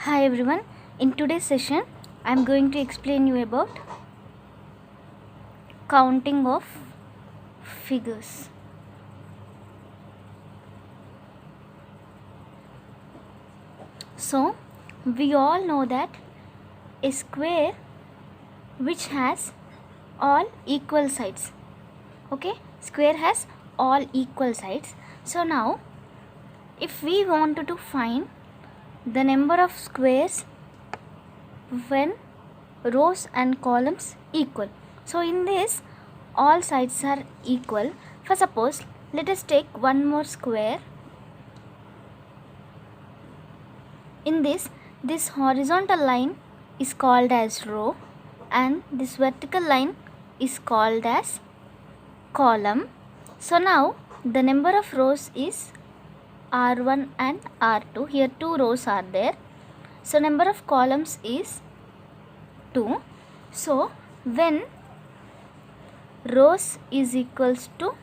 Hi everyone, in today's session I am going to explain you about counting of figures. So we all know that a square which has all equal sides, okay, square has all equal sides. So now if we wanted to find the number of squares when rows and columns equal, so in this all sides are equal. For suppose let us take one more square. In this horizontal line is called as row and this vertical line is called as column. So now the number of rows is R1 and R2. Here two rows are there. So number of columns is 2. So when rows is equals to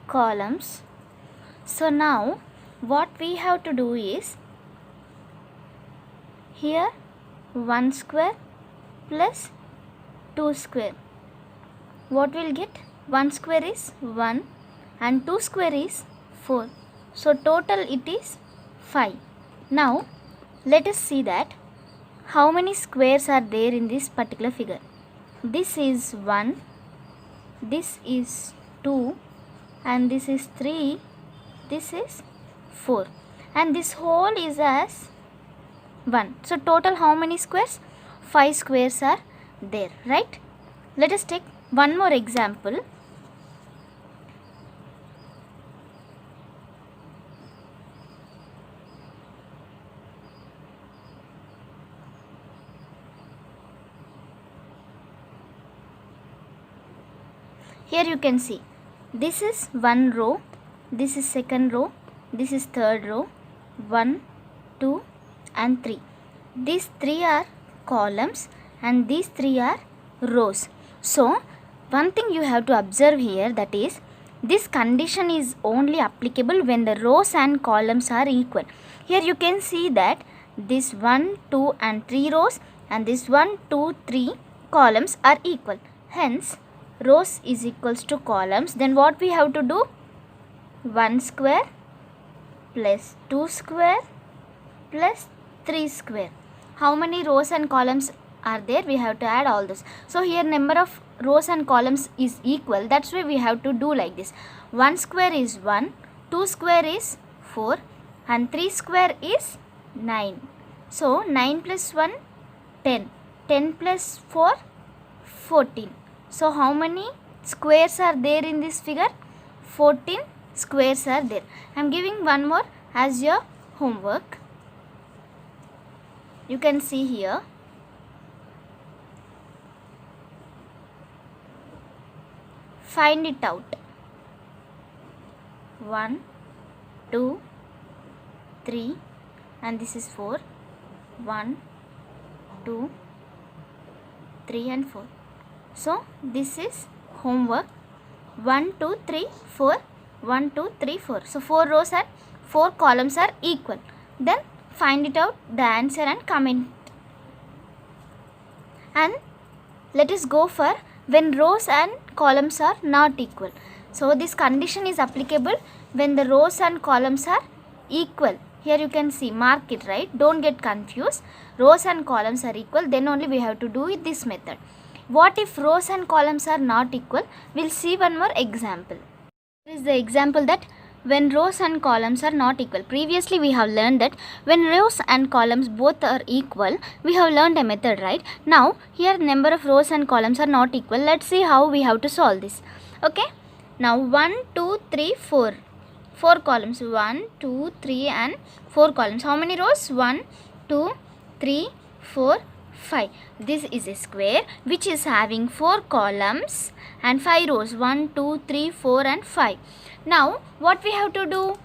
columns, so now what we have to do is here 1 square plus 2 square. What will get? 1 square is 1 and 2 square is 4. So total it is 5. Now let us see that how many squares are there in this particular figure. This is 1, this is 2 and this is 3, this is 4 and this whole is as 1. So total how many squares? 5 squares are there, right? Let us take one more example. Here you can see this is one row, this is second row, this is third row, 1, 2 and 3. These 3 are columns and these 3 are rows. So one thing you have to observe here, that is this condition is only applicable when the rows and columns are equal. Here you can see that this 1, 2 and 3 rows and this 1, 2, 3 columns are equal. Hence rows is equals to columns. Then what we have to do? 1 square plus 2 square plus 3 square. How many rows and columns are there? We have to add all those. So here number of rows and columns is equal. That's why we have to do like this. 1 square is 1, 2 square is 4 and 3 square is 9. So 9 plus 1, 10. 10 plus 4, 14. So how many squares are there in this figure? 14 squares are there. I am giving one more as your homework. You can see here. Find it out. 1, 2, 3 and this is 4. 1, 2, 3 and 4. So this is homework. 1, 2, 3, 4. 1, 2, 3, 4. So 4 rows and 4 columns are equal. Then find it out the answer and comment. And let us go for when rows and columns are not equal. So this condition is applicable when the rows and columns are equal. Here you can see, mark it, right? Don't get confused. Rows and columns are equal, then only we have to do it this method. What if rows and columns are not equal? We'll see one more example. This is the example that when rows and columns are not equal. Previously we have learned that when rows and columns both are equal, we have learned a method, right? Now here number of rows and columns are not equal. Let's see how we have to solve this. Okay. Now 1, 2, 3, 4. 4 columns. 1, 2, 3 and 4 columns. How many rows? 1, 2, 3, 4, 5. This is a square which is having 4 columns and 5 rows. 1, 2, 3, 4 and 5. Now what we have to do?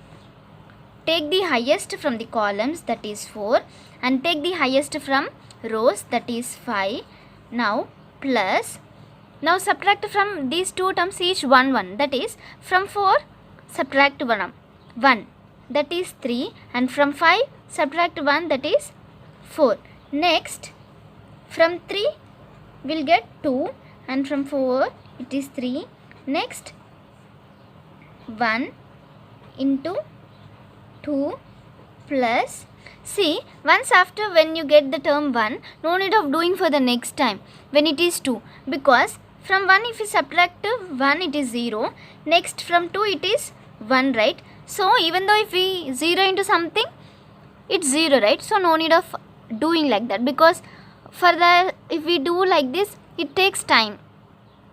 Take the highest from the columns, that is 4, and take the highest from rows, that is 5. Now plus, now subtract from these two terms each 1, 1, that is from 4 subtract 1. that is 3, and from 5 subtract 1, that is 4. Next, from 3 we'll get 2, and from 4 it is 3. Next, 1 into 2 plus, see, once after when you get the term 1, no need of doing for the next time when it is 2, because from 1 if you subtract 1 it is 0. Next, from 2 it is 1, right? So even though if we 0 into something, it's 0, right? So no need of doing like that, because for the, if we do like this, it takes time.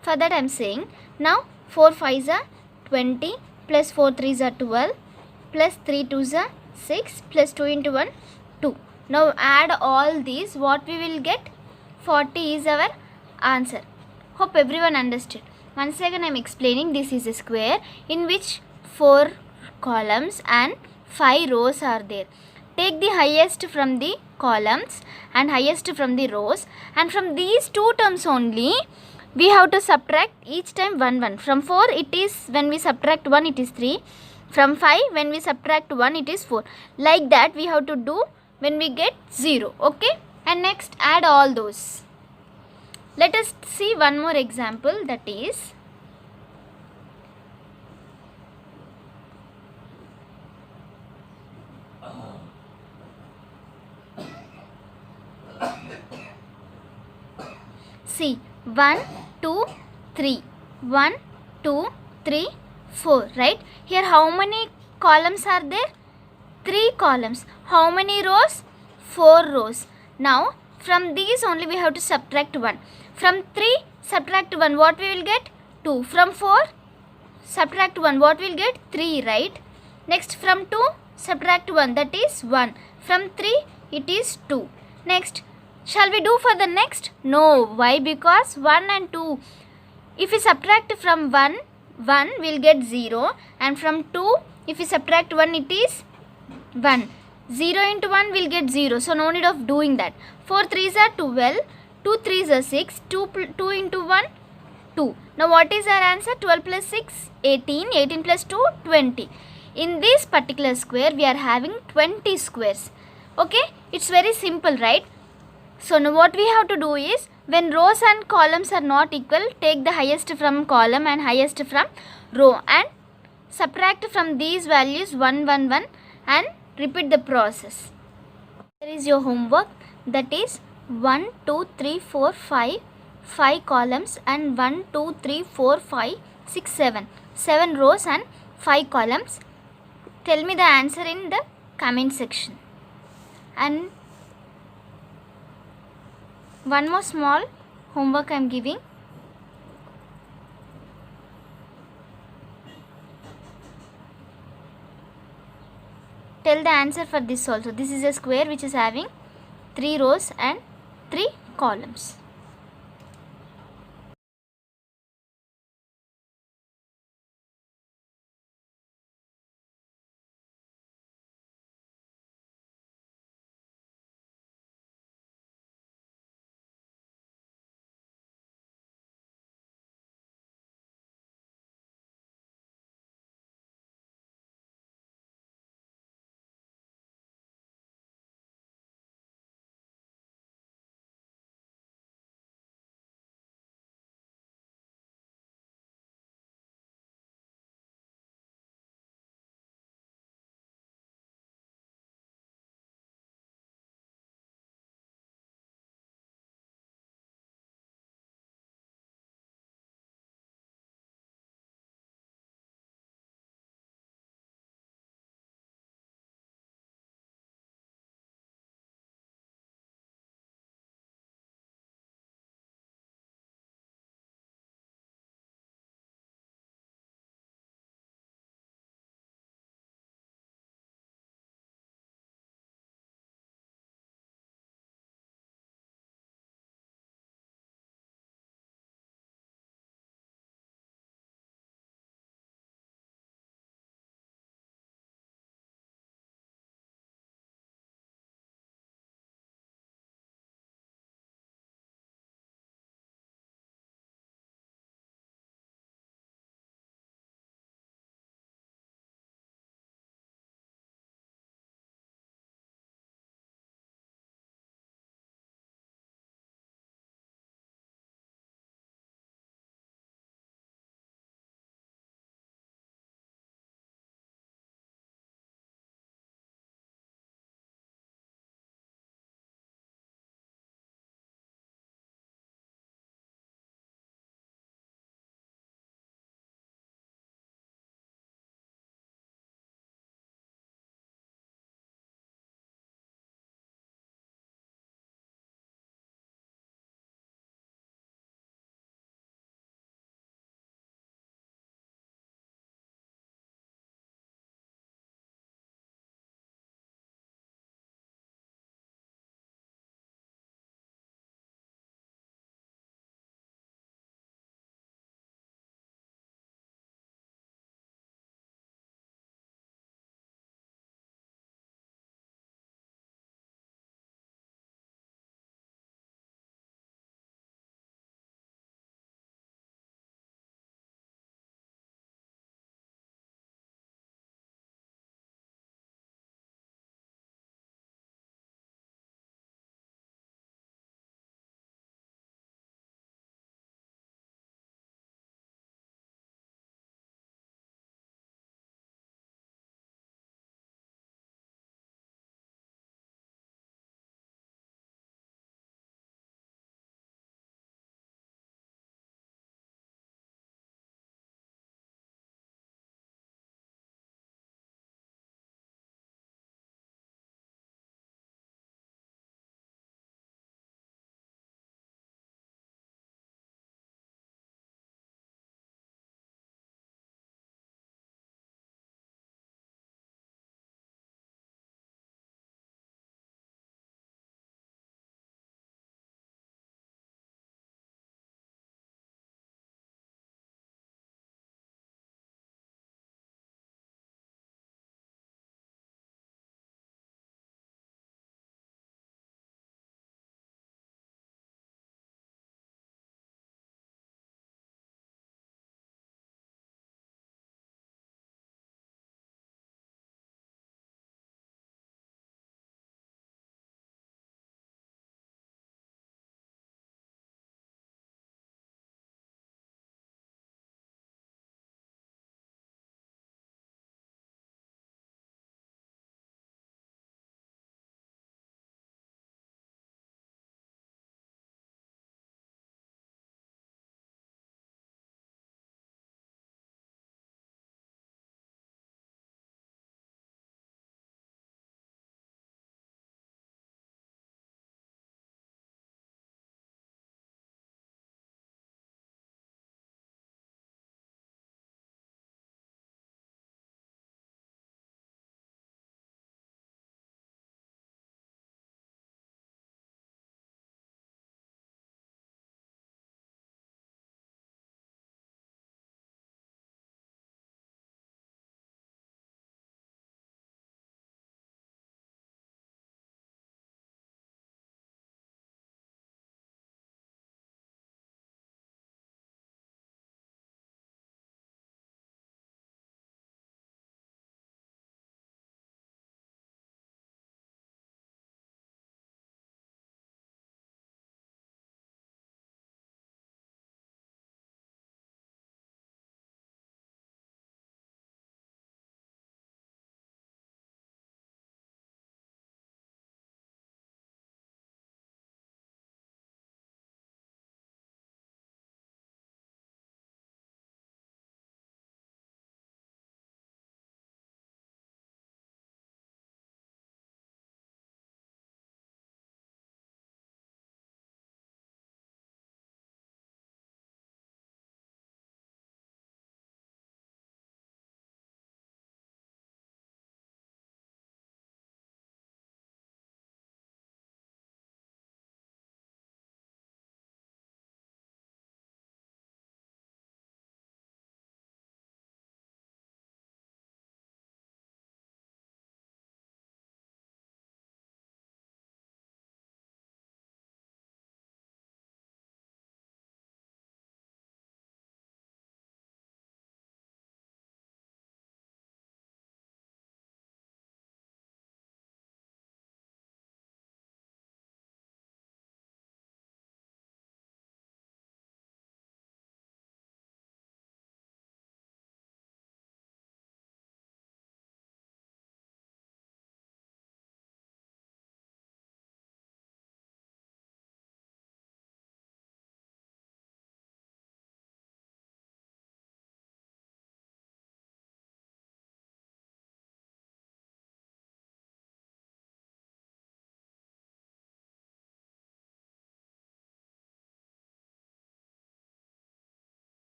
For that I am saying, now 4 5s are 20, plus 4 3s are 12, plus 3 2s are 6, plus 2 into 1 2. Now add all these, what we will get? 40 is our answer. Hope everyone understood. Once again I am explaining, this is a square in which 4 columns and 5 rows are there. Take the highest from the columns and highest from the rows, and from these two terms only we have to subtract each time 1 1. From 4 it is, when we subtract 1 it is 3. From 5 when we subtract 1 it is 4. Like that we have to do when we get 0. Okay, and next add all those. Let us see one more example, that is see 1 2 3 1 2 3 4, right? Here how many columns are there? 3 columns. How many rows? 4 rows. Now from these only we have to subtract 1. From 3 subtract 1, what we will get? 2. From 4 subtract 1, what we will get? 3, right? Next, from 2 subtract 1, that is 1. From 3 it is 2. Next, shall we do for the next? No. Why? Because 1 and 2, if we subtract from 1, 1 will get 0, and from 2 if we subtract 1 it is 1. 0 into 1 will get 0, so no need of doing that. 4 3s are 12, 2 3s are 6, 2 into 1 2. Now what is our answer? 12 plus 6 18, 18 plus 2 20. In this particular square we are having 20 squares. Okay, it's very simple, right? So now what we have to do is, when rows and columns are not equal, take the highest from column and highest from row and subtract from these values 1 1 1 and repeat the process. Here is your homework, that is 1 2 3 4 5 columns and 1 2 3 4 5 6 7 rows and 5 columns. Tell me the answer in the comment section. And one more small homework I am giving. Tell the answer for this also. This is a square which is having 3 rows and 3 columns.